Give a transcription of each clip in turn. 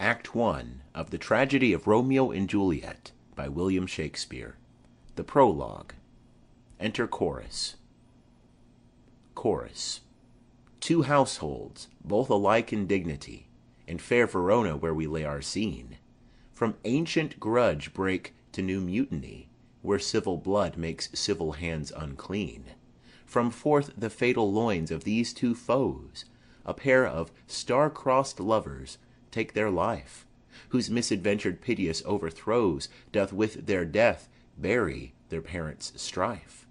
Act One of the Tragedy of Romeo and Juliet by William Shakespeare. The Prologue. Enter Chorus. Chorus. Two households, both alike in dignity, in fair Verona where we lay our scene, from ancient grudge break to new mutiny, where civil blood makes civil hands unclean. From forth the fatal loins of these two foes, a pair of star-crossed lovers take their life, whose misadventured piteous overthrows doth with their death bury their parents' strife.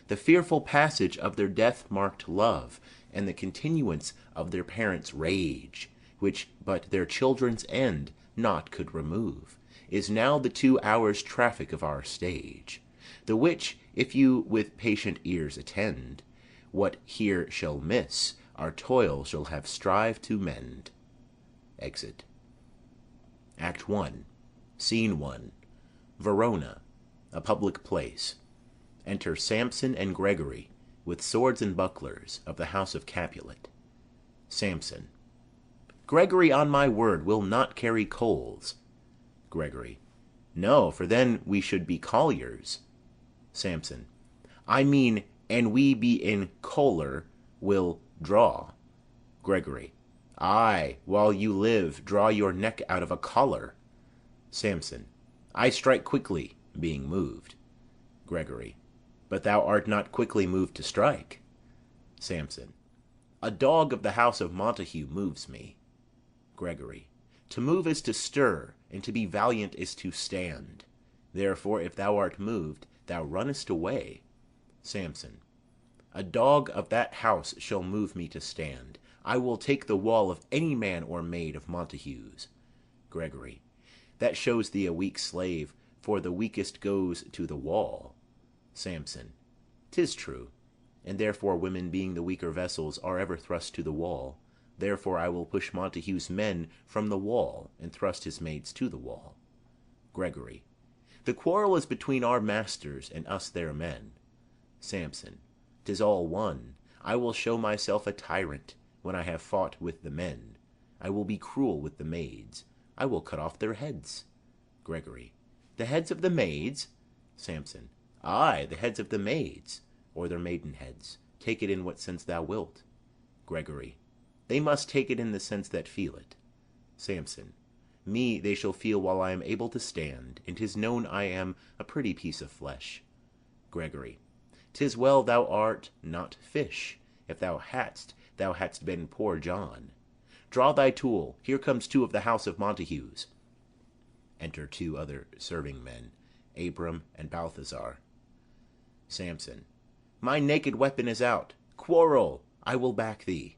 The fearful passage of their death-marked love, and the continuance of their parents' rage, which but their children's end naught could remove, is now the 2 hours' traffic of our stage, the which, if you with patient ears attend, what here shall miss, our toil shall have strive to mend. Exit. Act One, Scene 1. Verona, a public place. Enter Samson and Gregory, with swords and bucklers, of the house of Capulet. Samson. Gregory, on my word, will not carry coals. Gregory. No, for then we should be colliers. Samson. I mean, and we be in choler, will draw. Gregory. Ay, while you live, draw your neck out of a collar. Samson. I strike quickly, being moved. Gregory. But thou art not quickly moved to strike. Samson. A dog of the house of Montague moves me. Gregory. To move is to stir, and to be valiant is to stand. Therefore, if thou art moved, thou runnest away. Samson. A dog of that house shall move me to stand. I will take the wall of any man or maid of Montague's. Gregory. That shows thee a weak slave, for the weakest goes to the wall. Samson. 'Tis true, and therefore women being the weaker vessels are ever thrust to the wall. Therefore I will push Montague's men from the wall, and thrust his maids to the wall. Gregory. The quarrel is between our masters and us their men. Samson. 'Tis all one. I will show myself a tyrant when I have fought with the men. I will be cruel with the maids. I will cut off their heads. Gregory. The heads of the maids? Samson. Ay, the heads of the maids, or their maiden heads. Take it in what sense thou wilt. Gregory. They must take it in the sense that feel it. Samson. Me they shall feel while I am able to stand, and 'tis known I am a pretty piece of flesh. Gregory. 'Tis well thou art not fish. If thou hadst been poor John. Draw thy tool. Here comes 2 of the house of Montague's. Enter 2 other serving men, Abram and Balthazar. Samson. My naked weapon is out. Quarrel. I will back thee.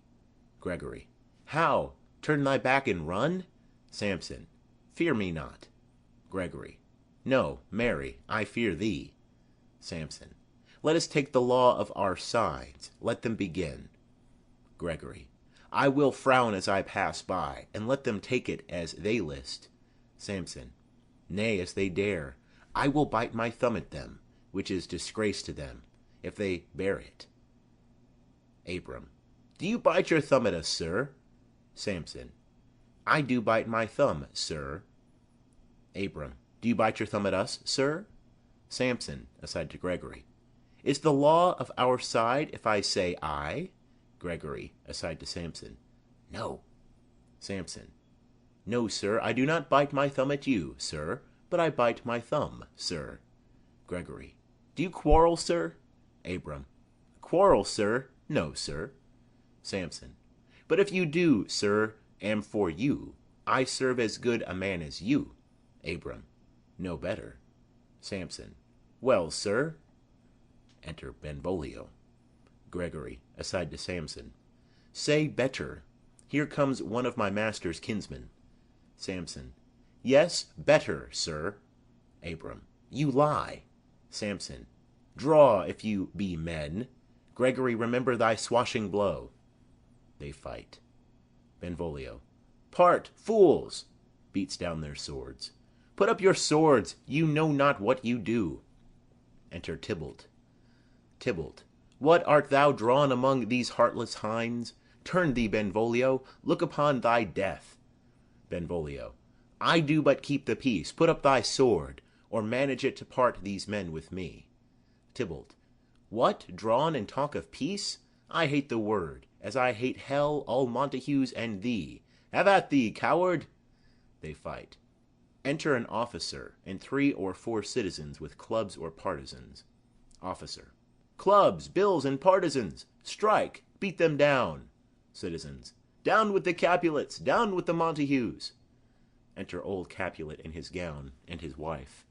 Gregory. How? Turn thy back and run? Samson. Fear me not. Gregory. No, marry, I fear thee. Samson. Let us take the law of our sides. Let them begin. Gregory. I will frown as I pass by, and let them take it as they list. Samson. Nay, as they dare. I will bite my thumb at them, which is disgrace to them, if they bear it. Abram. Do you bite your thumb at us, sir? Samson. I do bite my thumb, sir. Abram. Do you bite your thumb at us, sir? Samson, aside to Gregory. Is the law of our side if I say I? Gregory, aside to Samson. No. Samson. No, sir, I do not bite my thumb at you, sir, but I bite my thumb, sir. Gregory. Do you quarrel, sir? Abram. Quarrel, sir? No, sir. Samson. But if you do, sir, am for you, I serve as good a man as you. Abram. No better. Samson. Well, sir. Enter Benvolio. Gregory, aside to Samson. Say better. Here comes one of my master's kinsmen. Samson. Yes, better, sir. Abram. You lie. Samson. Draw, if you be men. Gregory, remember thy swashing blow. They fight. Benvolio. Part, fools! Beats down their swords. Put up your swords, you know not what you do. Enter Tybalt. Tybalt. What, art thou drawn among these heartless hinds? Turn thee, Benvolio, look upon thy death. Benvolio. I do but keep the peace. Put up thy sword, or manage it to part these men with me. Tybalt. What, drawn and talk of peace? I hate the word, as I hate hell, all Montagues, and thee. Have at thee, coward! They fight. Enter an officer and 3 or 4 citizens with clubs or partisans. Officer. Clubs, bills, and partisans! Strike! Beat them down! Citizens. Down with the Capulets! Down with the Montagues! Enter old Capulet in his gown, and his wife.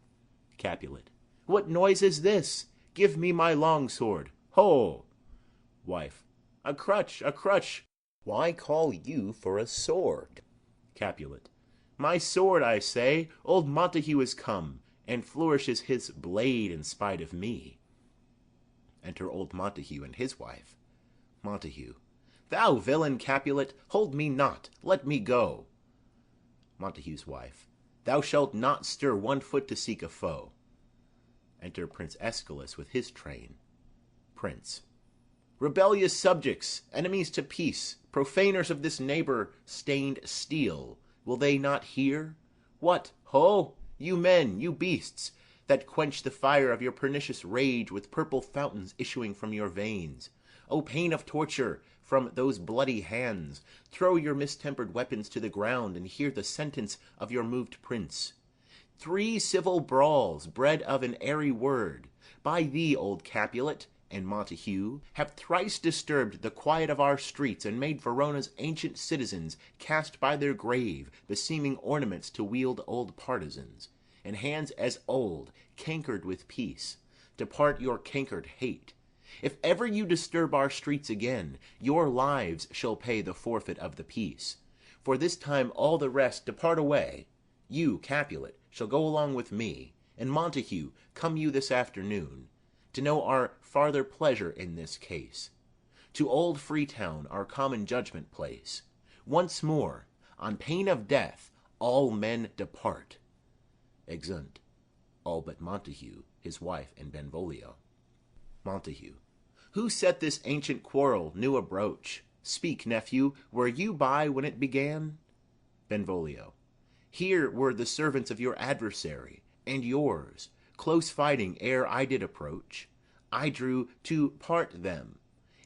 Capulet. What noise is this? Give me my long sword. Ho! Wife. A crutch, a crutch! Why call you for a sword? Capulet. My sword, I say. Old Montague is come, and flourishes his blade in spite of me. Enter old Montague and his wife. Montague. Thou villain Capulet, hold me not, let me go. Montague's wife. Thou shalt not stir 1 foot to seek a foe. Enter Prince Escalus with his train. Prince. Rebellious subjects, enemies to peace, profaners of this neighbour-stained steel, will they not hear? What, ho! You men, you beasts, that quench the fire of your pernicious rage with purple fountains issuing from your veins! O pain of torture from those bloody hands! Throw your mistempered weapons to the ground, and hear the sentence of your moved prince. 3 civil brawls, bred of an airy word, by thee, old Capulet, and Montague, have thrice disturbed the quiet of our streets, and made Verona's ancient citizens cast by their grave beseeming ornaments to wield old partisans, and hands as old, cankered with peace, to part your cankered hate. If ever you disturb our streets again, your lives shall pay the forfeit of the peace. For this time all the rest depart away. You, Capulet, shall go along with me, and Montague, come you this afternoon, to know our farther pleasure in this case. To old Freetown, our common judgment place. Once more, on pain of death, all men depart. Exeunt. All but Montague, his wife, and Benvolio. Montague. Who set this ancient quarrel new abroach? Speak, nephew, were you by when it began? Benvolio. Here were the servants of your adversary, and yours, close fighting ere I did approach. I drew to part them.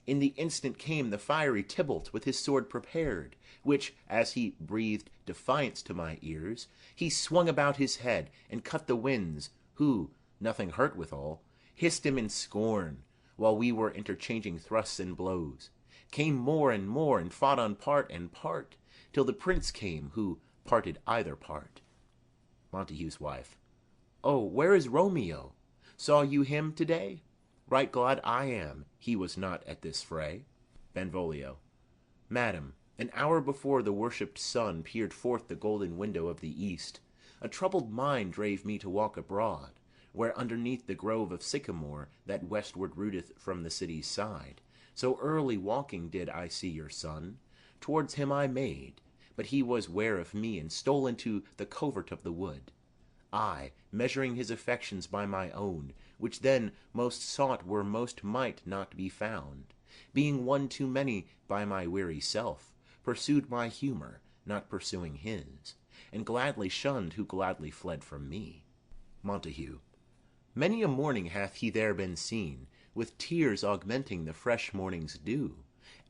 In the instant came the fiery Tybalt with his sword prepared, which, as he breathed defiance to my ears, he swung about his head, and cut the winds, who, nothing hurt withal, hissed him in scorn, while we were interchanging thrusts and blows, came more, and fought on part and part, till the prince came, who parted either part. Montague's wife. Oh, where is Romeo? Saw you him to-day? Right glad I am he was not at this fray. Benvolio. Madam, an hour before the worshipped sun peered forth the golden window of the east, a troubled mind drave me to walk abroad, where underneath the grove of sycamore that westward rooteth from the city's side, so early walking did I see your son. Towards him I made, but he was ware of me, and stole into the covert of the wood. I, measuring his affections by my own, which then most sought were most might not be found, being one too many by my weary self, pursued my humour, not pursuing his, and gladly shunned who gladly fled from me. Montague. Many a morning hath he there been seen, with tears augmenting the fresh morning's dew,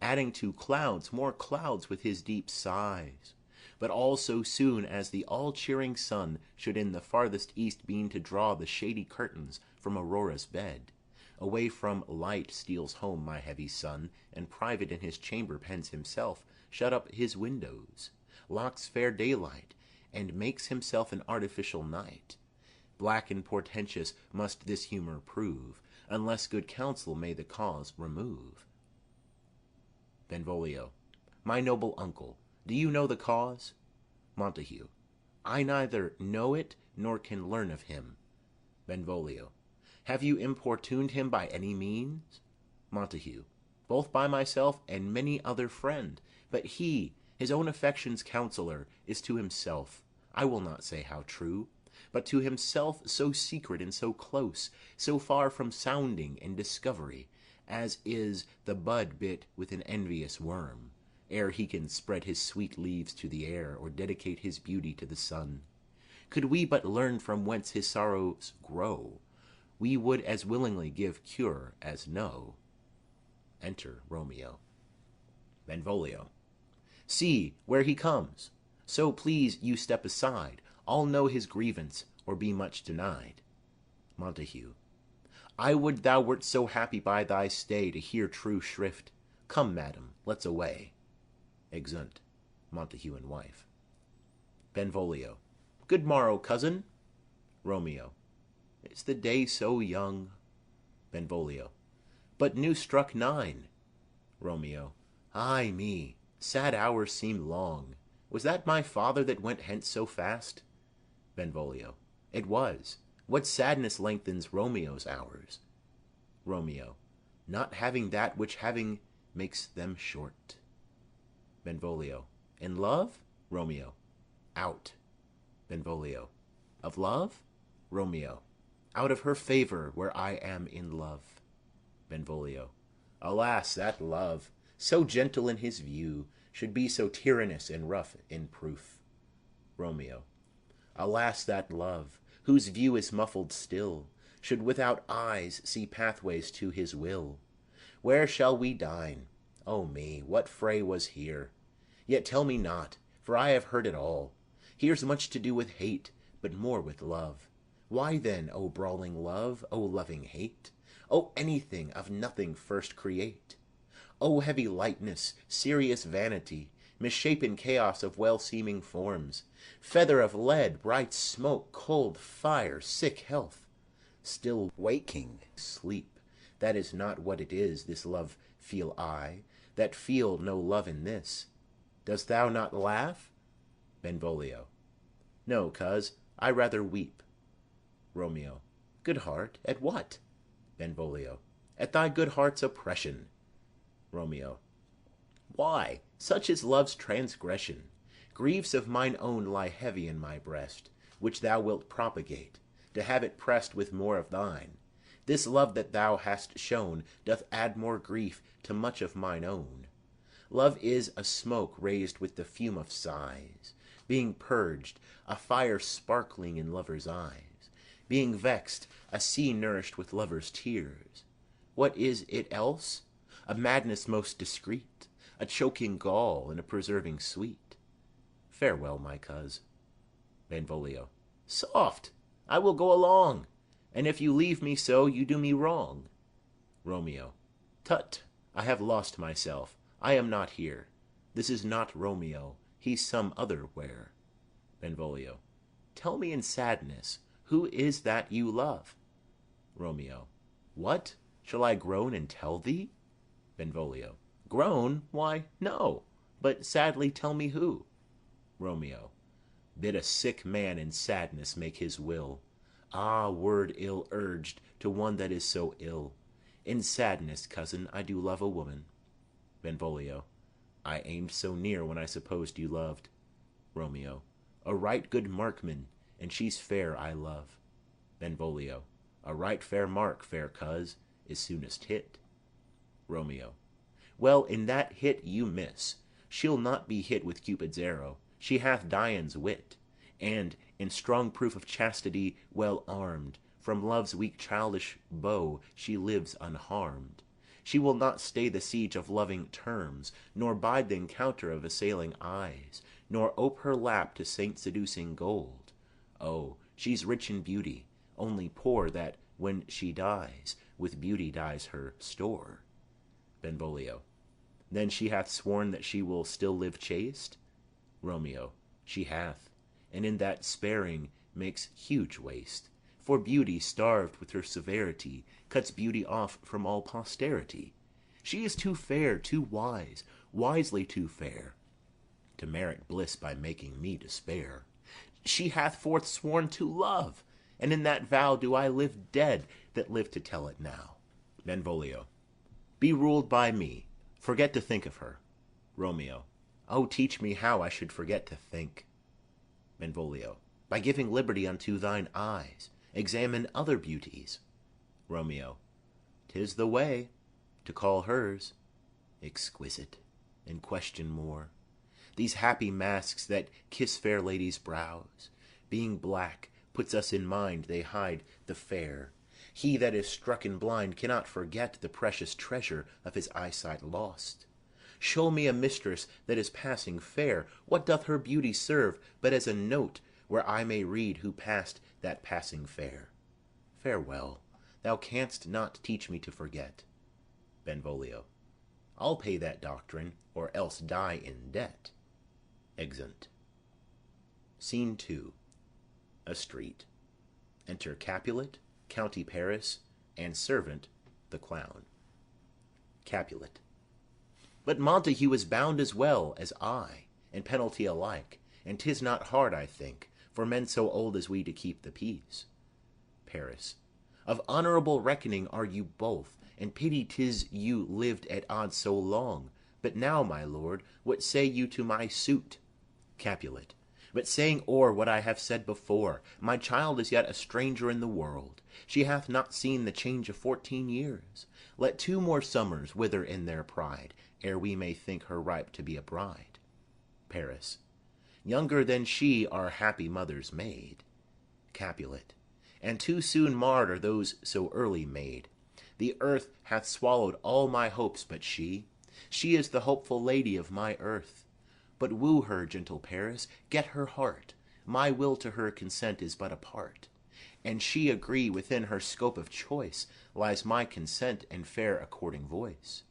adding to clouds more clouds with his deep sighs. But all so soon as the all-cheering sun should in the farthest east bean to draw the shady curtains from Aurora's bed, away from light steals home my heavy son, and private in his chamber pens himself, shut up his windows, locks fair daylight, and makes himself an artificial night. Black and portentous must this humour prove, unless good counsel may the cause remove. Benvolio. My noble uncle, do you know the cause? Montague. I neither know it nor can learn of him. Benvolio. Have you importuned him by any means? Montague. Both by myself and many other friend, but he, his own affection's counsellor, is to himself, I will not say how true, but to himself so secret and so close, so far from sounding and discovery, as is the bud bit with an envious worm, ere he can spread his sweet leaves to the air, or dedicate his beauty to the sun. Could we but learn from whence his sorrows grow, we would as willingly give cure as know. Enter Romeo. Benvolio. See, where he comes! So please you step aside, I'll know his grievance, or be much denied. Montague. I would thou wert so happy by thy stay to hear true shrift. Come, madam, let's away. Exeunt. Montague and wife. Benvolio. Good morrow, cousin. Romeo. Is the day so young? Benvolio. But new struck 9. Romeo. Ay me, sad hours seem long. Was that my father that went hence so fast? Benvolio. It was. What sadness lengthens Romeo's hours? Romeo. Not having that which having makes them short. Benvolio. In love? Romeo. Out. Benvolio. Of love? Romeo. Out of her favour, where I am in love. Benvolio. Alas, that love, so gentle in his view, should be so tyrannous and rough in proof. Romeo. Alas, that love, whose view is muffled still, should without eyes see pathways to his will. Where shall we dine? O me, what fray was here? Yet tell me not, for I have heard it all. Here's much to do with hate, but more with love. Why then, O brawling love, O loving hate? O anything of nothing first create? O heavy lightness, serious vanity, misshapen chaos of well-seeming forms, feather of lead, bright smoke, cold fire, sick health, still waking sleep, that is not what it is, this love feel I, that feel no love in this. Dost thou not laugh? Benvolio. No, coz, I rather weep. Romeo. Good heart, at what? Benvolio. At thy good heart's oppression. Romeo. Why, such is love's transgression. Griefs of mine own lie heavy in my breast, which thou wilt propagate, to have it pressed with more of thine. This love that thou hast shown doth add more grief to much of mine own. Love is a smoke raised with the fume of sighs, being purged, a fire sparkling in lovers' eyes, being vexed, a sea nourished with lovers' tears. What is it else? A madness most discreet, a choking gall, and a preserving sweet. Farewell, my coz. Benvolio. Soft! I will go along, and if you leave me so, you do me wrong. Romeo. Tut! I have lost myself. I am not here. This is not Romeo. He's some other where. Benvolio. Tell me in sadness, who is that you love? Romeo. What? Shall I groan and tell thee? Benvolio. Groan? Why, no. But sadly tell me who. Romeo. Bid a sick man in sadness make his will. Ah, word ill urged to one that is so ill. In sadness, cousin, I do love a woman. Benvolio. I aimed so near when I supposed you loved. Romeo. A right good markman, and she's fair I love. Benvolio. A right fair mark, fair coz, is soonest hit. Romeo. Well, in that hit you miss. She'll not be hit with Cupid's arrow. She hath Dian's wit, and, in strong proof of chastity, well armed, from love's weak childish bow she lives unharmed. She will not stay the siege of loving terms, nor bide the encounter of assailing eyes, nor ope her lap to saint-seducing gold. Oh, she's rich in beauty, only poor that, when she dies, with beauty dies her store. Benvolio. Then she hath sworn that she will still live chaste? Romeo. She hath, and in that sparing makes huge waste. For beauty, starved with her severity, cuts beauty off from all posterity. She is too fair, too wise, wisely too fair, to merit bliss by making me despair. She hath forsworn to love, and in that vow do I live dead that live to tell it now. Benvolio. Be ruled by me. Forget to think of her. Romeo. Oh, teach me how I should forget to think. Benvolio. By giving liberty unto thine eyes. Examine other beauties. Romeo. 'Tis the way, to call hers exquisite. and question more. These happy masks that kiss fair ladies' brows, being black, puts us in mind they hide the fair. He that is strucken blind cannot forget the precious treasure of his eyesight lost. Show me a mistress that is passing fair. What doth her beauty serve but as a note where I may read who passed that passing fair? Farewell, thou canst not teach me to forget. Benvolio. I'll pay that doctrine, or else die in debt. Exeunt. Scene 2. A street. Enter Capulet, County Paris, and servant, the clown. Capulet. But Montague is bound as well as I, and penalty alike, and 'tis not hard, I think, for men so old as we to keep the peace. Paris. Of honourable reckoning are you both, and pity 'tis you lived at odds so long. But now, my lord, what say you to my suit? Capulet. But saying o'er what I have said before, my child is yet a stranger in the world. She hath not seen the change of 14 years. Let 2 more summers wither in their pride, ere we may think her ripe to be a bride. Paris. Younger than she are happy mothers made. Capulet. And too soon marred are those so early made. The earth hath swallowed all my hopes but she. She is the hopeful lady of my earth. But woo her, gentle Paris, get her heart. My will to her consent is but a part. And she agree within her scope of choice, lies my consent and fair according voice.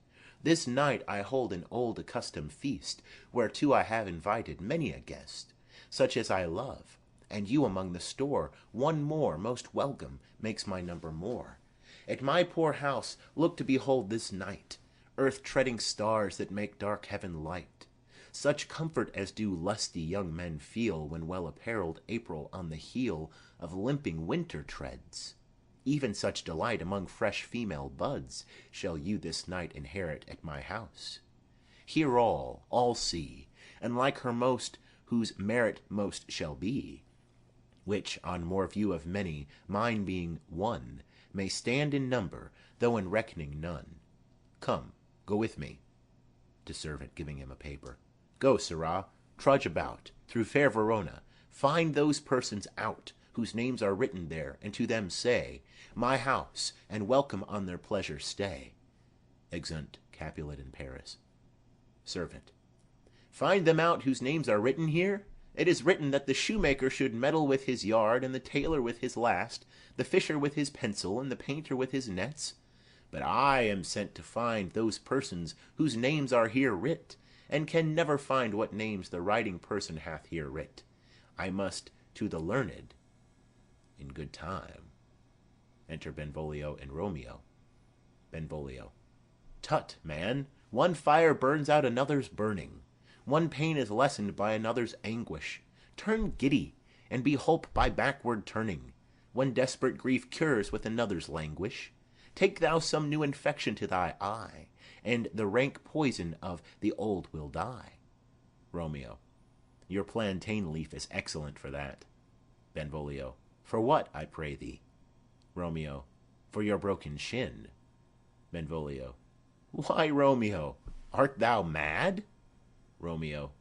This night I hold an old accustomed feast, whereto I have invited many a guest, such as I love, and you among the store. One more, most welcome, makes my number more. At my poor house look to behold this night, earth-treading stars that make dark heaven light. Such comfort as do lusty young men feel when well-apparelled April on the heel of limping winter treads. Even such delight among fresh female buds shall you this night inherit at my house. Hear all see, and like her most, whose merit most shall be, which, on more view of many, mine being one, may stand in number, though in reckoning none. Come, go with me. To servant, giving him a paper. Go, sirrah, trudge about, through fair Verona, find those persons out, whose names are written there, and to them say, my house, and welcome on their pleasure stay. Exeunt Capulet in Paris. Servant. Find them out whose names are written here? It is written that the shoemaker should meddle with his yard, and the tailor with his last, the fisher with his pencil, and the painter with his nets. But I am sent to find those persons whose names are here writ, and can never find what names the writing person hath here writ. I must to the learned in good time. Enter Benvolio and Romeo. Benvolio. Tut, man, one fire burns out another's burning. One pain is lessened by another's anguish. Turn giddy, and be hope by backward turning. One desperate grief cures with another's languish. Take thou some new infection to thy eye, and the rank poison of the old will die. Romeo. Your plantain leaf is excellent for that. Benvolio. For what, I pray thee? Romeo. For your broken shin. Benvolio. Why, Romeo, art thou mad? Romeo.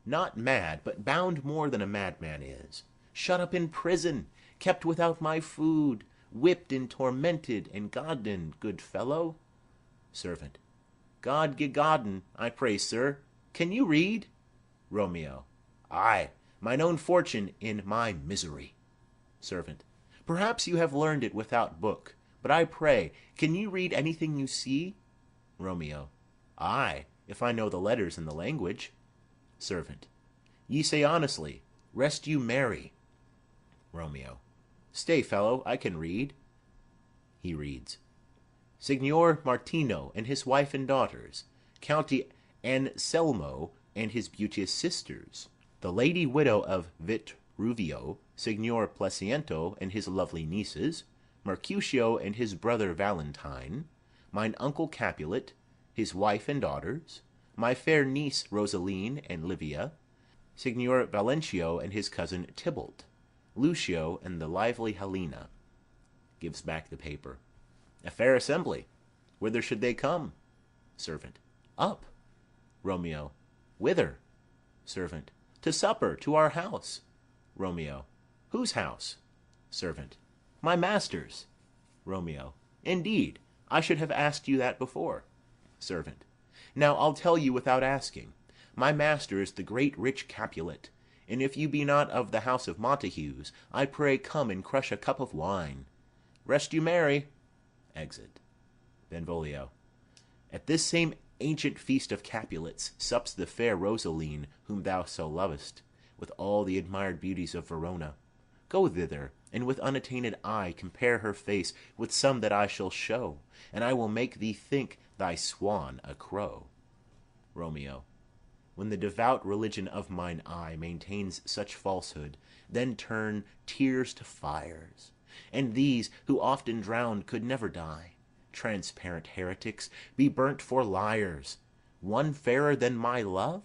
Not mad, but bound more than a madman is. Shut up in prison, kept without my food, whipped and tormented and godden, good fellow. Servant. God gi godden, I pray, sir. Can you read? Romeo. Ay, mine own fortune in my misery. Servant. Perhaps you have learned it without book, but I pray, can you read anything you see? Romeo. Ay, if I know the letters and the language. Servant. Ye say honestly, rest you merry. Romeo. Stay, fellow, I can read. He reads. Signor Martino and his wife and daughters, County Anselmo and his beauteous sisters, the lady widow of Vitruvio, Signor Placiento and his lovely nieces, Mercutio and his brother Valentine, mine uncle Capulet, his wife and daughters, my fair niece Rosaline and Livia, Signor Valentio and his cousin Tybalt, Lucio and the lively Helena. Gives back the paper. A fair assembly. Whither should they come? Servant. Up. Romeo. Whither? Servant. To supper, to our house. Romeo. Whose house? Servant. My master's. Romeo. Indeed, I should have asked you that before. Servant. Now I'll tell you without asking. My master is the great rich Capulet, and if you be not of the house of Montagues, I pray come and crush a cup of wine. Rest you merry. Exit. Benvolio. At this same ancient feast of Capulets sups the fair Rosaline, whom thou so lovest, with all the admired beauties of Verona. Go thither, and with unattainted eye compare her face with some that I shall show, and I will make thee think thy swan a crow. Romeo. When the devout religion of mine eye maintains such falsehood, then turn tears to fires, and these, who often drowned, could never die. Transparent heretics, be burnt for liars. One fairer than my love?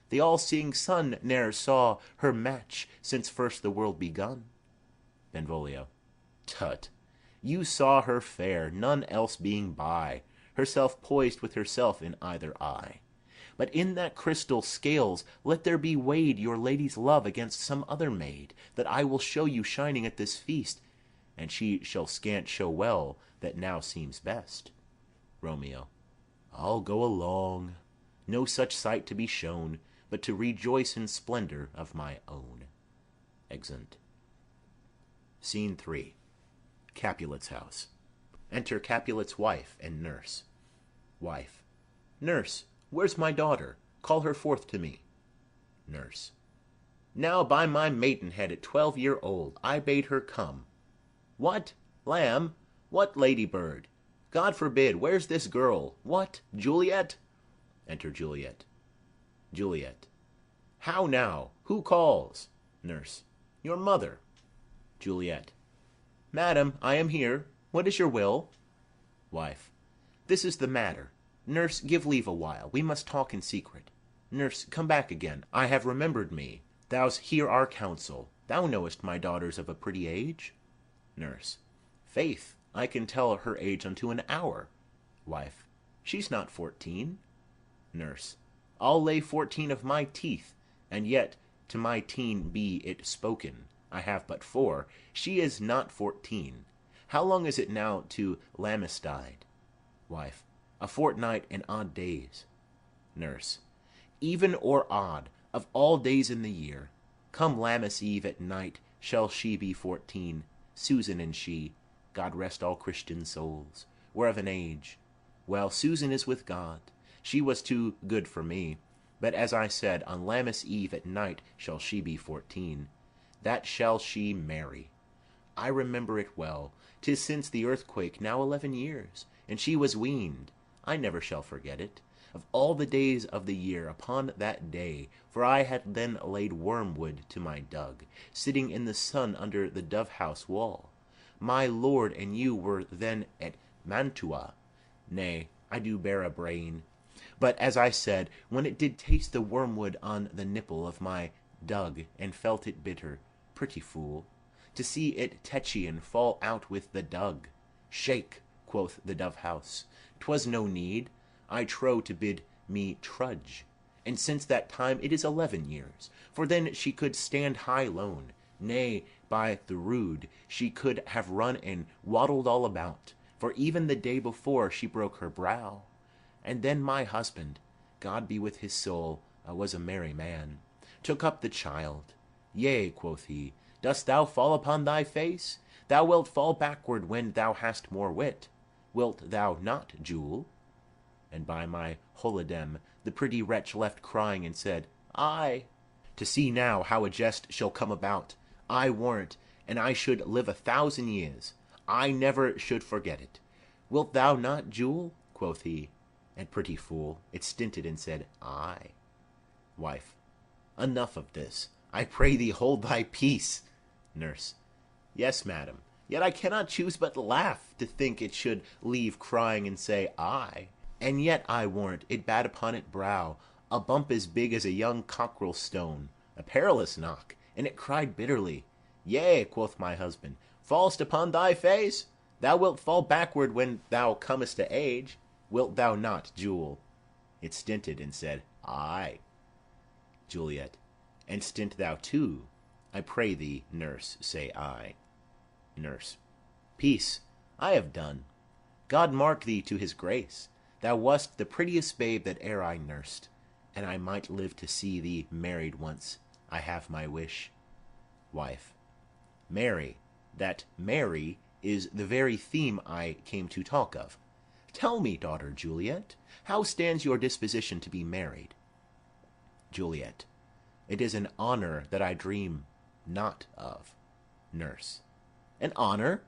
The all-seeing sun ne'er saw her match since first the world begun. Benvolio. Tut! You saw her fair, none else being by, herself poised with herself in either eye. But in that crystal scales let there be weighed your lady's love against some other maid, that I will show you shining at this feast, and she shall scant show well that now seems best. Romeo. I'll go along. No such sight to be shown, but to rejoice in splendor of my own. Exeunt. Scene 3. Capulet's house. Enter Capulet's wife and nurse. Wife. Nurse, where's my daughter? Call her forth to me. Nurse. Now by my maidenhead at 12-year-old I bade her come. What, lamb? What, ladybird? God forbid, where's this girl? What, Juliet? Enter Juliet. Juliet. How now? Who calls? Nurse. Your mother. Juliet. Madam, I am here. What is your will? Wife. This is the matter. Nurse, give leave a while. We must talk in secret. Nurse, come back again. I have remembered me. Thou's hear our counsel. Thou knowest my daughter's of a pretty age. Nurse. Faith, I can tell her age unto an hour. Wife. She's not 14. Nurse. I'll lay 14 of my teeth, and yet to my teen be it spoken. I have but 4. She is not 14. How long is it now to Lamistide? Wife. A fortnight and odd days. Nurse. Even or odd, of all days in the year, come Lammas Eve at night, shall she be 14. Susan and she, God rest all Christian souls, were of an age. Well, Susan is with God. She was too good for me. But as I said, on Lammas Eve at night shall she be 14. That shall she marry. I remember it well. 'Tis since the earthquake, now 11 years, and she was weaned. I never shall forget it. Of all the days of the year, upon that day, for I had then laid wormwood to my dug, sitting in the sun under the dove-house wall. My lord and you were then at Mantua. Nay, I do bear a brain. But, as I said, when it did taste the wormwood on the nipple of my dug, and felt it bitter, pretty fool, to see it Techian fall out with the dug. Shake, quoth the dove-house. 'Twas no need, I trow, to bid me trudge. And since that time it is 11 years, for then she could stand high lone. Nay, by the rood, she could have run and waddled all about, for even the day before she broke her brow. And then my husband, God be with his soul, was a merry man, took up the child. Yea, quoth he, dost thou fall upon thy face? Thou wilt fall backward when thou hast more wit. Wilt thou not, Jule? And by my holidem, the pretty wretch left crying, and said, Ay. To see now how a jest shall come about, I warrant, and I should live 1,000 years, I never should forget it. Wilt thou not, Jule? Quoth he. And pretty fool, it stinted and said, Ay. Wife. Enough of this. I pray thee hold thy peace. Nurse. Yes, madam. Yet I cannot choose but laugh, to think it should leave crying and say, Ay. And yet, I warrant, it bad upon it brow, a bump as big as a young cockerel stone, a perilous knock, and it cried bitterly. Yea, quoth my husband, fall'st upon thy face? Thou wilt fall backward when thou comest to age. Wilt thou not, Jule? It stinted and said, Ay. Juliet. And stint thou too, I pray thee, nurse, say I. Nurse. Peace, I have done. God mark thee to his grace. Thou wast the prettiest babe that e'er I nursed, and I might live to see thee married once. I have my wish. Wife. Marry, that Mary is the very theme I came to talk of. Tell me, daughter Juliet, how stands your disposition to be married? Juliet. It is an honor that I dream not of. Nurse. An honor?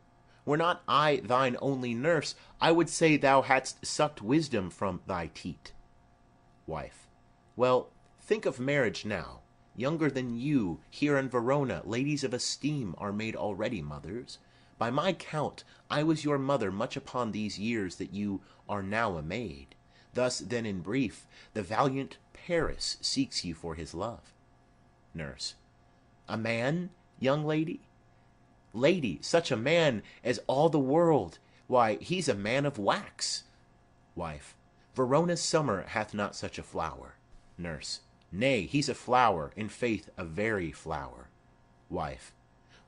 Were not I thine only nurse, I would say thou hadst sucked wisdom from thy teat. Wife. Well, think of marriage now. Younger than you, here in Verona, ladies of esteem are made already mothers. By my count, I was your mother much upon these years that you are now a maid. Thus, then, in brief, the valiant Paris seeks you for his love. Nurse. A man, young lady? Lady, such a man as all the world, why, he's a man of wax. Wife. Verona's summer hath not such a flower. Nurse. Nay, he's a flower, in faith a very flower. Wife.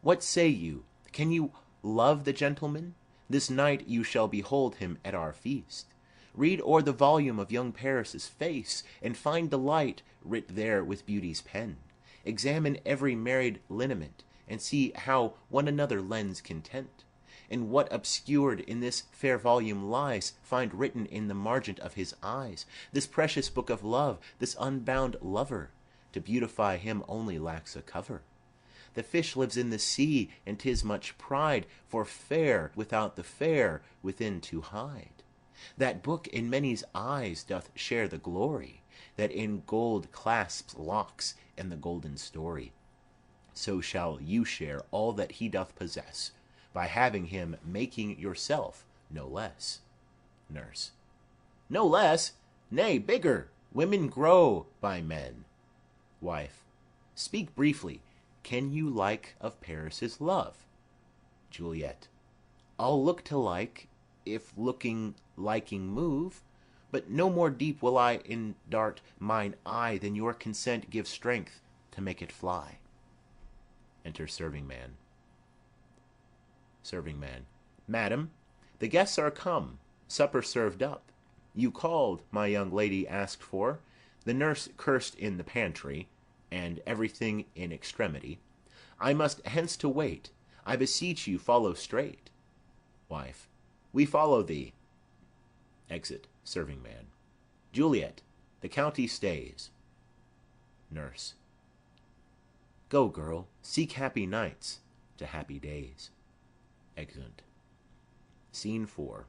What say you? Can you love the gentleman? This night you shall behold him at our feast. Read o'er the volume of young Paris's face, and find delight writ there with beauty's pen. Examine every married lineament, and see how one another lends content. And what obscured in this fair volume lies, find written in the margent of his eyes. This precious book of love, this unbound lover, to beautify him only lacks a cover. The fish lives in the sea, and 'tis much pride for fair without the fair within to hide. That book in many's eyes doth share the glory, that in gold clasps locks and the golden story. So shall you share all that he doth possess, by having him making yourself no less. Nurse. No less? Nay, bigger. Women grow by men. Wife. Speak briefly. Can you like of Paris's love? Juliet. I'll look to like, if looking liking move, but no more deep will I indart mine eye than your consent gives strength to make it fly. Enter serving man. Serving man. Madam, the guests are come, supper served up. You called, my young lady asked for, the nurse cursed in the pantry, and everything in extremity. I must hence to wait. I beseech you follow straight. Wife. We follow thee. Exit serving man. Juliet, the county stays. Nurse. Go, girl, seek happy nights to happy days. Exeunt. Scene 4.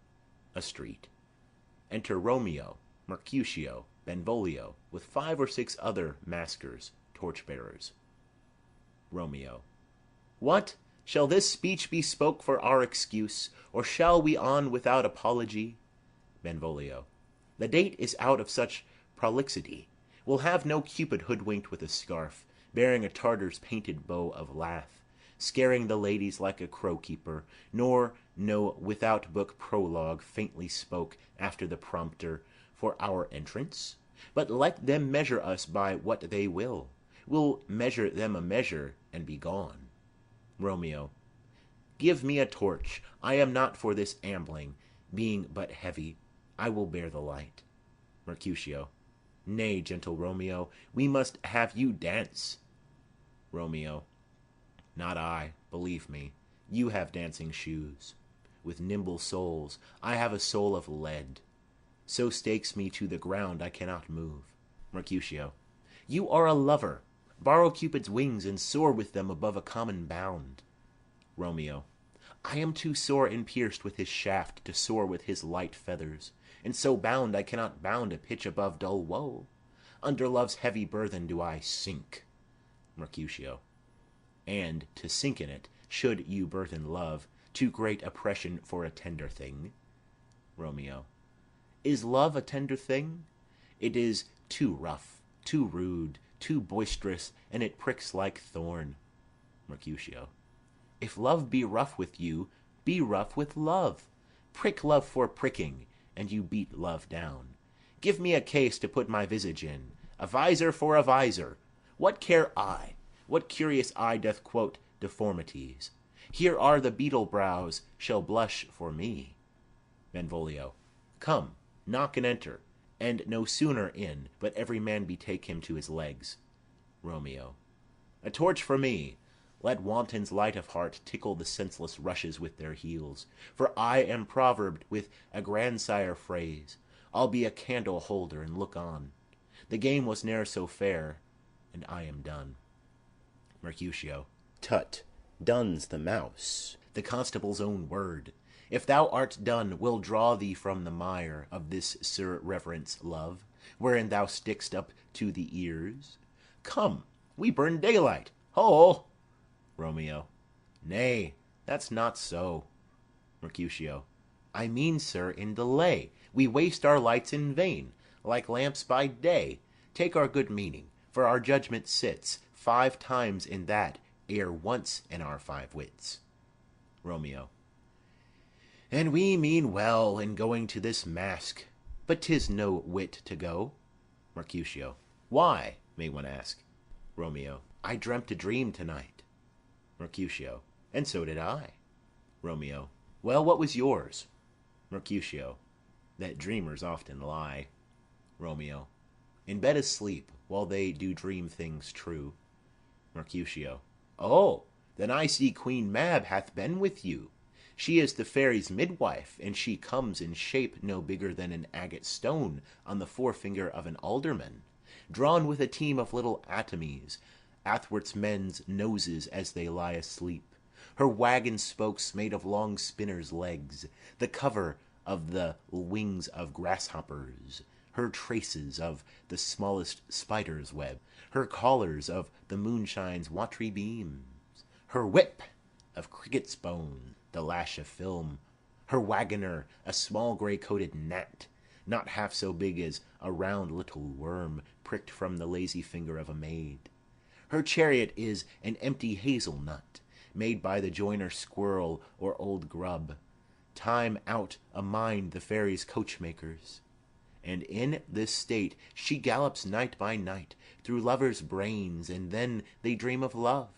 A street. Enter Romeo, Mercutio, Benvolio, with 5 or 6 other maskers, torchbearers. Romeo. What? Shall this speech be spoke for our excuse, or shall we on without apology? Benvolio. The date is out of such prolixity. We'll have no Cupid hoodwinked with a scarf, bearing a Tartar's painted bow of lath, scaring the ladies like a crow-keeper, nor no without-book prologue faintly spoke after the prompter for our entrance. But let them measure us by what they will. We'll measure them a measure, and be gone. Romeo. Give me a torch. I am not for this ambling, being but heavy. I will bear the light. Mercutio. Nay, gentle Romeo, we must have you dance. Romeo. Not I, believe me. You have dancing shoes. With nimble soles, I have a soul of lead. So stakes me to the ground I cannot move. Mercutio. You are a lover. Borrow Cupid's wings and soar with them above a common bound. Romeo. I am too sore and pierced with his shaft to soar with his light feathers, and so bound I cannot bound a pitch above dull woe. Under love's heavy burthen do I sink. Mercutio. And to sink in it, should you burthen love, too great oppression for a tender thing. Romeo. Is love a tender thing? It is too rough, too rude, too boisterous, and it pricks like thorn. Mercutio. If love be rough with you, be rough with love. Prick love for pricking, and you beat love down. Give me a case to put my visage in. A visor for a visor. What care I? What curious eye doth quote deformities? Here are the beetle brows shall blush for me. Benvolio. Come, knock and enter, and no sooner in, but every man betake him to his legs. Romeo. A torch for me. Let wantons light of heart tickle the senseless rushes with their heels, for I am proverbed with a grandsire phrase. I'll be a candle holder and look on. The game was ne'er so fair, and I am done. Mercutio. Tut, done's the mouse, the constable's own word. If thou art done, we'll draw thee from the mire of this Sir Reverence love, wherein thou stick'st up to the ears. Come, we burn daylight. Ho! Romeo. Nay, that's not so. Mercutio. I mean, sir, in delay. We waste our lights in vain, like lamps by day. Take our good meaning, for our judgment sits 5 times in that, ere once in our 5 wits. Romeo. And we mean well in going to this mask, but 'tis no wit to go. Mercutio. Why, may one ask? Romeo. I dreamt a dream tonight. Mercutio. And so did I. Romeo. Well, what was yours? Mercutio. That dreamers often lie. Romeo. In bed asleep, while they do dream things true. Mercutio. Oh, then I see Queen Mab hath been with you. She is the fairy's midwife, and she comes in shape no bigger than an agate stone on the forefinger of an alderman, drawn with a team of little atomies, athwart's men's noses as they lie asleep. Her wagon spokes made of long spinners' legs, the cover of the wings of grasshoppers, her traces of the smallest spider's web, her collars of the moonshine's watery beams, her whip of cricket's bone, the lash of film, her wagoner a small grey-coated gnat, not half so big as a round little worm pricked from the lazy finger of a maid. Her chariot is an empty hazel-nut, made by the joiner squirrel or old grub, time out a mind the fairies' coachmakers. And in this state she gallops night by night through lovers' brains, and then they dream of love,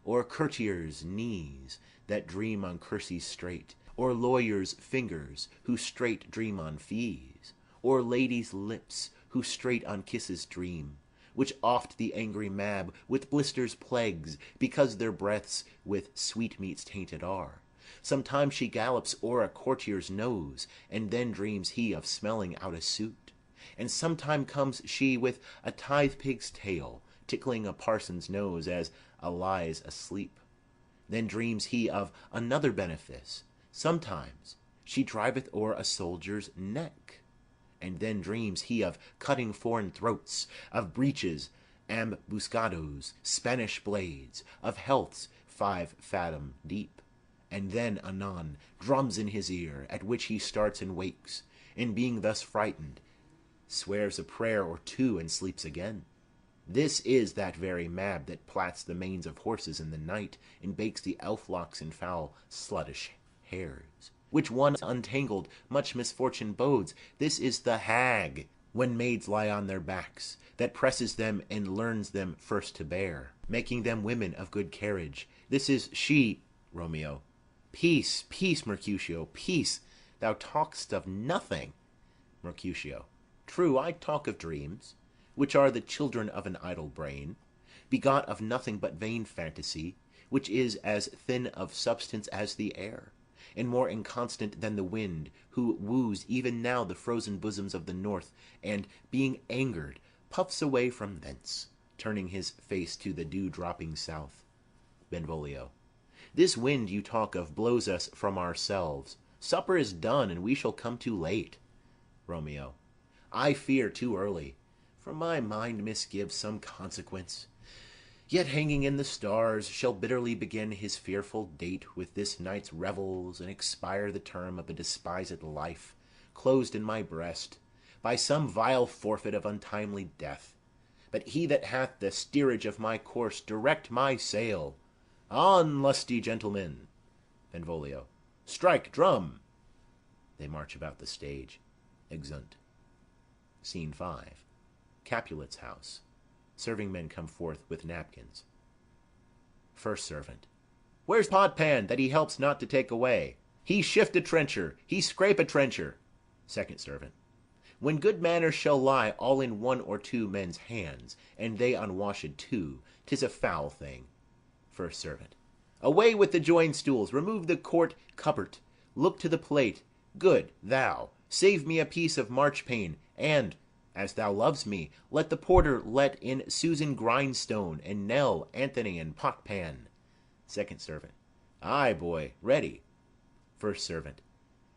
or courtiers' knees that dream on kerseys straight, or lawyers' fingers who straight dream on fees, or ladies' lips who straight on kisses dream, which oft the angry Mab with blisters plagues, because their breaths with sweetmeats tainted are. Sometimes she gallops o'er a courtier's nose, and then dreams he of smelling out a suit. And sometime comes she with a tithe-pig's tail, tickling a parson's nose as a lies asleep. Then dreams he of another benefice. Sometimes she driveth o'er a soldier's neck. And then dreams he of cutting foreign throats, of breaches, ambuscados, Spanish blades, of healths 5 fathom deep. And then anon drums in his ear, at which he starts and wakes, and being thus frightened, swears a prayer or 2 and sleeps again. This is that very Mab that plats the manes of horses in the night, and bakes the elf-locks in foul sluttish hairs, which once untangled much misfortune bodes. This is the hag, when maids lie on their backs, that presses them and learns them first to bear, making them women of good carriage. This is she. Romeo. Peace, peace, Mercutio, peace. Thou talk'st of nothing. Mercutio. True, I talk of dreams, which are the children of an idle brain, begot of nothing but vain fantasy, which is as thin of substance as the air, and more inconstant than the wind, who woos even now the frozen bosoms of the north, and, being angered, puffs away from thence, turning his face to the dew-dropping south. Benvolio. This wind you talk of blows us from ourselves. Supper is done, and we shall come too late. Romeo. I fear too early, for my mind misgives some consequence. Yet hanging in the stars shall bitterly begin his fearful date with this night's revels, and expire the term of a despised life, closed in my breast, by some vile forfeit of untimely death. But he that hath the steerage of my course direct my sail. On, lusty gentlemen. Benvolio. Strike drum. They march about the stage. Exeunt. Scene 5. Capulet's house. Serving men come forth with napkins. First Servant. Where's Podpan, that he helps not to take away? He shift a trencher, he scrape a trencher. Second Servant. When good manners shall lie all in one or two men's hands, and they unwashed too, 'tis a foul thing. First Servant. Away with the joined stools, remove the court cupboard, look to the plate. Good, thou, save me a piece of marchpane, and, as thou loves me, let the porter let in Susan Grindstone, and Nell, Anthony, and Potpan. Second Servant. Ay, boy, ready. First Servant.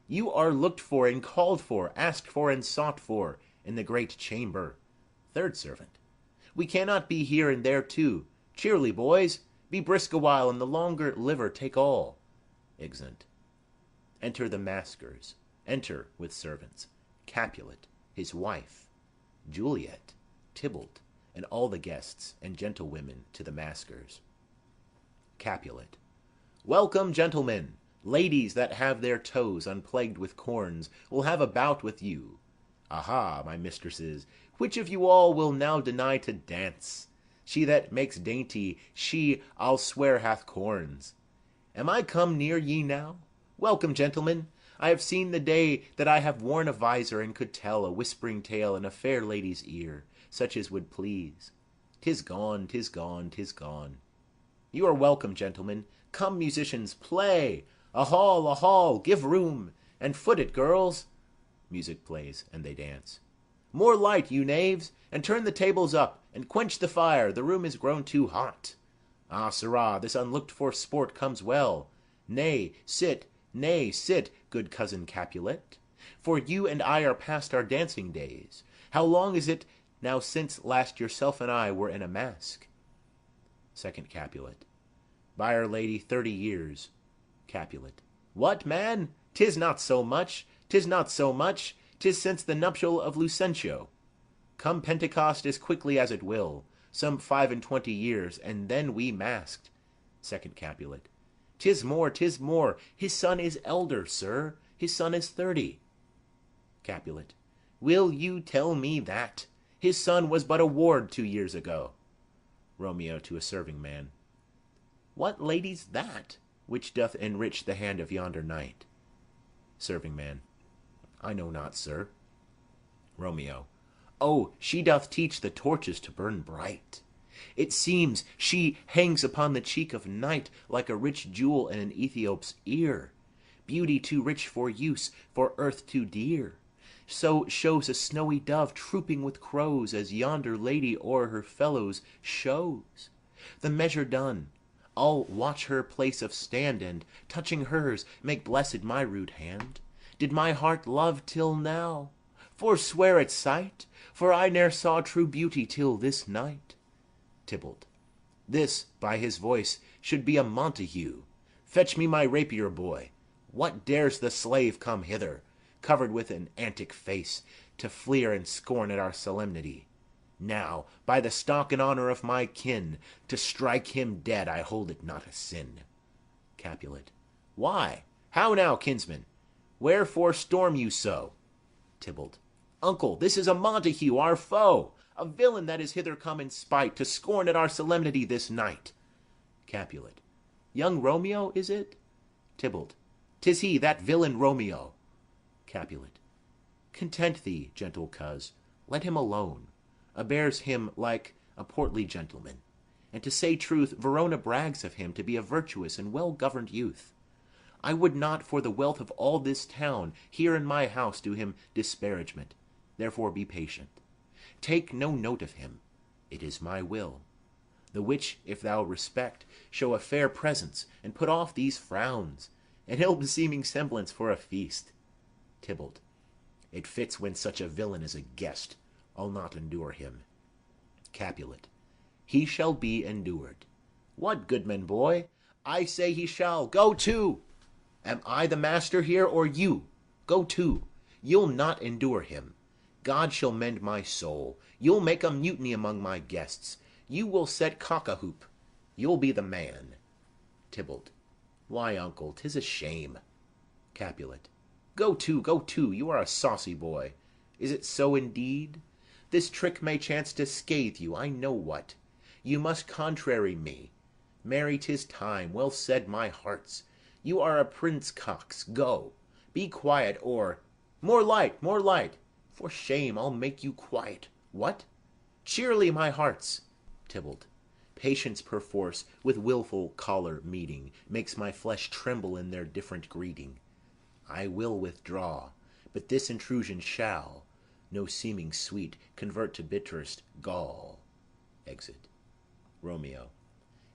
You are looked for and called for, asked for and sought for, in the great chamber. Third Servant. We cannot be here and there too. Cheerly, boys, be brisk a while, and the longer liver take all. Exeunt. Enter the maskers. Enter, with servants, Capulet, his wife, Juliet, Tybalt, and all the guests and gentlewomen to the maskers. Capulet. Welcome, gentlemen. Ladies that have their toes unplagued with corns will have a bout with you. Aha, my mistresses, which of you all will now deny to dance? She that makes dainty, she, I'll swear, hath corns. Am I come near ye now? Welcome, gentlemen. I have seen the day that I have worn a visor and could tell a whispering tale in a fair lady's ear, such as would please. 'Tis gone, 'tis gone, 'tis gone. You are welcome, gentlemen. Come, musicians, play. A hall, give room, and foot it, girls. Music plays, and they dance. More light, you knaves, and turn the tables up, and quench the fire, the room is grown too hot. Ah, sirrah, this unlooked-for sport comes well. Nay, sit, good cousin Capulet, for you and I are past our dancing days. How long is it now since last yourself and I were in a mask? Second Capulet. By Our Lady, 30 years. Capulet. What, man? 'Tis not so much, 'tis not so much. 'Tis since the nuptial of Lucentio. Come Pentecost as quickly as it will, some 25 years, and then we masked. Second Capulet. 'Tis more, 'tis more. His son is elder, sir. His son is 30. Capulet. Will you tell me that? His son was but a ward 2 years ago. Romeo to a serving man. What lady's that, which doth enrich the hand of yonder knight? Serving man. I know not, sir. Romeo. Oh, she doth teach the torches to burn bright. It seems she hangs upon the cheek of night like a rich jewel in an Ethiop's ear. Beauty too rich for use, for earth too dear. So shows a snowy dove trooping with crows, as yonder lady o'er her fellows shows. The measure done, I'll watch her place of stand, and, touching hers, make blessed my rude hand. Did my heart love till now? Forswear its sight, for I ne'er saw true beauty till this night. Tybalt. This, by his voice, should be a Montague. Fetch me my rapier, boy. What dares the slave come hither, covered with an antic face, to fleer and scorn at our solemnity? Now, by the stock and honour of my kin, to strike him dead I hold it not a sin. Capulet. Why? How now, kinsman? Wherefore storm you so? Tybalt. Uncle, this is a Montague, our foe, a villain that is hither come in spite, to scorn at our solemnity this night. Capulet. Young Romeo, is it? Tybalt. 'Tis he, that villain Romeo. Capulet. Content thee, gentle coz, let him alone. Bears him like a portly gentleman, and to say truth, Verona brags of him to be a virtuous and well-governed youth. I would not for the wealth of all this town here in my house do him disparagement, therefore be patient. Take no note of him, it is my will. The which, if thou respect, show a fair presence, and put off these frowns, an ill-beseeming semblance for a feast. Tybalt. It fits when such a villain is a guest. I'll not endure him. Capulet. He shall be endured. What, goodman boy? I say he shall. Go to. Am I the master here, or you? Go to. You'll not endure him. God shall mend my soul. You'll make a mutiny among my guests. You will set cock-a-hoop. You'll be the man. Tybalt. Why, uncle, 'tis a shame. Capulet. Go to, you are a saucy boy. Is it so indeed? This trick may chance to scathe you, I know what. You must contrary me. Marry, 'tis time. Well said, my hearts. You are a prince cox. Go, be quiet, or more light, more light. For shame, I'll make you quiet. What? Cheerly, my hearts. Tybalt. Patience perforce, with wilful choler meeting, makes my flesh tremble in their different greeting. I will withdraw, but this intrusion shall, no seeming sweet, convert to bitterest gall. Exit. Romeo.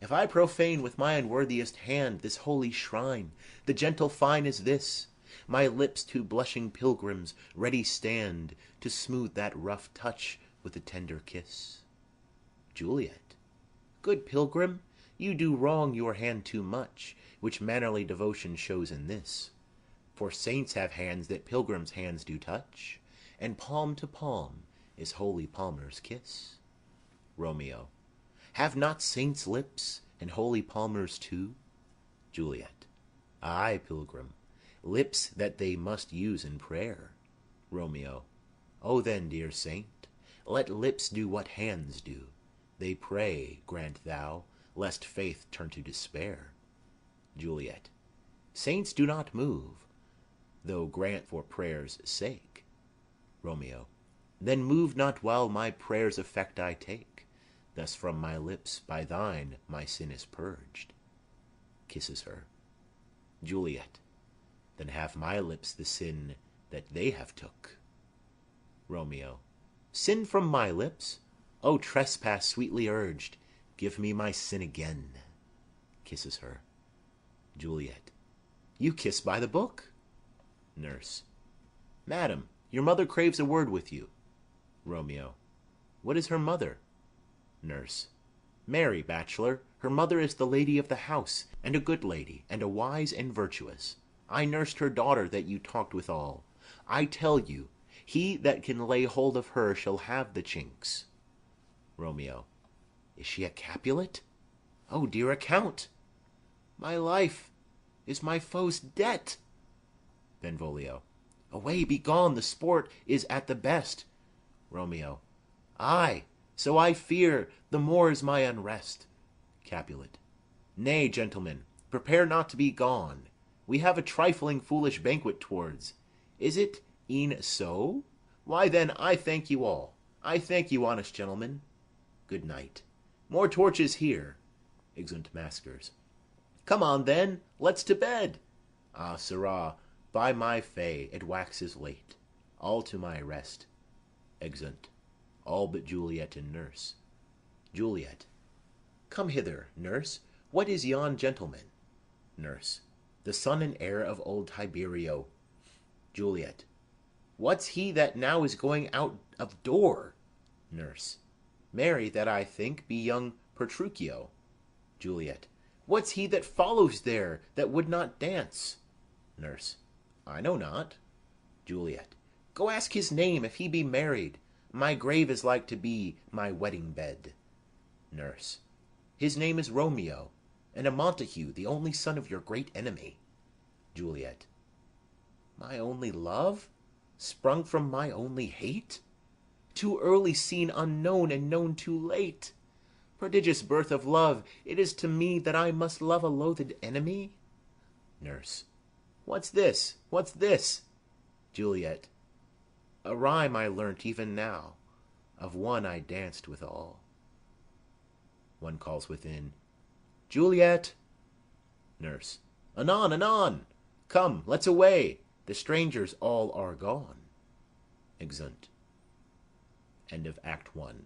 If I profane with my unworthiest hand this holy shrine, the gentle fine is this: my lips to blushing pilgrims ready stand to smooth that rough touch with a tender kiss. Juliet. Good pilgrim, you do wrong your hand too much, which mannerly devotion shows in this. For saints have hands that pilgrims' hands do touch, and palm to palm is holy palmer's kiss. Romeo. Have not saints lips, and holy palmers too? Juliet. Ay, pilgrim, lips that they must use in prayer. Romeo. O then, dear saint, let lips do what hands do. They pray, grant thou, lest faith turn to despair. Juliet. Saints do not move, though grant for prayer's sake. Romeo. Then move not while my prayer's effect I take. Thus from my lips by thine my sin is purged. Kisses her. Juliet. Then have my lips the sin that they have took. Romeo. Sin from my lips? O trespass sweetly urged, give me my sin again. Kisses her. Juliet. You kiss by the book. Nurse. Madam, your mother craves a word with you. Romeo. What is her mother? Nurse. Mary, bachelor, her mother is the lady of the house, and a good lady, and a wise and virtuous. I nursed her daughter that you talked withal. I tell you, he that can lay hold of her shall have the chinks. Romeo. Is she a Capulet? Oh, dear account! My life is my foe's debt. Benvolio. Away, be gone, the sport is at the best. Romeo. Ay, so I fear, the more is my unrest. Capulet. Nay, gentlemen, prepare not to be gone. We have a trifling foolish banquet towards. Is it e'en so? Why then, I thank you all. I thank you, honest gentlemen. Good night. More torches here. Exeunt maskers. Come on, then, let's to bed. Ah, sirrah, by my fay, it waxes late. All to my rest. Exeunt. All but Juliet and nurse. Juliet. Come hither, nurse. What is yon gentleman? Nurse. The son and heir of old Tiberio. Juliet. What's he that now is going out of door? Nurse. Marry, that I think be young Petruchio. Juliet. What's he that follows there, that would not dance? Nurse. I know not. Juliet. Go ask his name, if he be married. My grave is like to be my wedding bed. Nurse. His name is Romeo, and a Montague, the only son of your great enemy. Juliet. My only love, sprung from my only hate? Too early seen unknown, and known too late. Prodigious birth of love, it is to me that I must love a loathed enemy. Nurse. What's this? What's this? Juliet. A rhyme I learnt even now, of one I danced withal. One calls within, Juliet. Nurse. Anon, anon. Come, let's away. The strangers all are gone. Exeunt. End of Act 1.